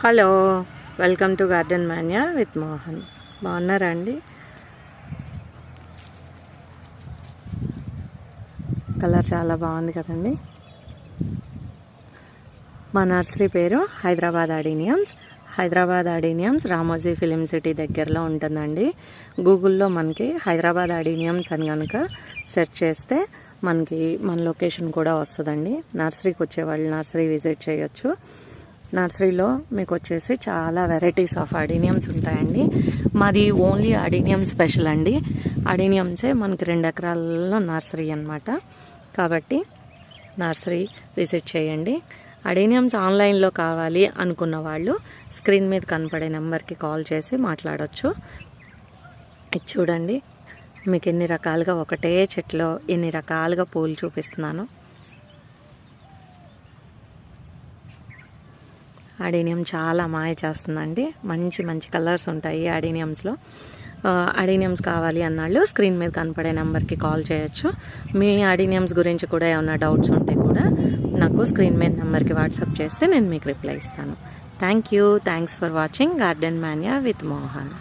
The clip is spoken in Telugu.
Hello, welcome to garden Manya with Mohan. బాగున్నారా అండి? కలర్ చాలా బాగుంది కదండి. మా నర్సరీ పేరు Hyderabad adeniums. Hyderabad adeniums Ramoji film city దగ్గరలో ఉంటుందండి. గూగుల్లో మనకి హైదరాబాద్ అడీనియమ్స్ అని కనుక సెర్చ్ చేస్తే మనకి మన లొకేషన్ కూడా వస్తుందండి. నర్సరీకి వచ్చేవాళ్ళు నర్సరీ విజిట్ చేయొచ్చు. నర్సరీలో మీకు వచ్చేసి చాలా వెరైటీస్ ఆఫ్ అడీనియమ్స్ ఉంటాయండి. మాది ఓన్లీ అడీనియం స్పెషల్ అండి. అడీనియమ్సే మనకి 2 ఎకరాలలో నర్సరీ అన్నమాట. కాబట్టి నర్సరీ విజిట్ చేయండి. అడీనియమ్స్ ఆన్లైన్లో కావాలి అనుకున్న వాళ్ళు స్క్రీన్ మీద కనపడే నెంబర్కి కాల్ చేసి మాట్లాడవచ్చు. ఇది చూడండి, మీకు ఎన్ని రకాలుగా ఒకటే చెట్లో ఎన్ని రకాలుగా పూలు చూపిస్తున్నాను. అడీనియం చాలా మాయ చేస్తుందండి. మంచి మంచి కలర్స్ ఉంటాయి అడీనియమ్స్లో. అడీనియమ్స్ కావాలి అన్నాళ్ళు స్క్రీన్ మీద కనపడే నెంబర్కి కాల్ చేయొచ్చు. మీ అడీనియమ్స్ గురించి కూడా ఏమైనా డౌట్స్ ఉంటే కూడా నాకు స్క్రీన్ మీద నెంబర్కి వాట్సాప్ చేస్తే నేను మీకు రిప్లై ఇస్తాను. Thanks for watching garden Manya with Mohan.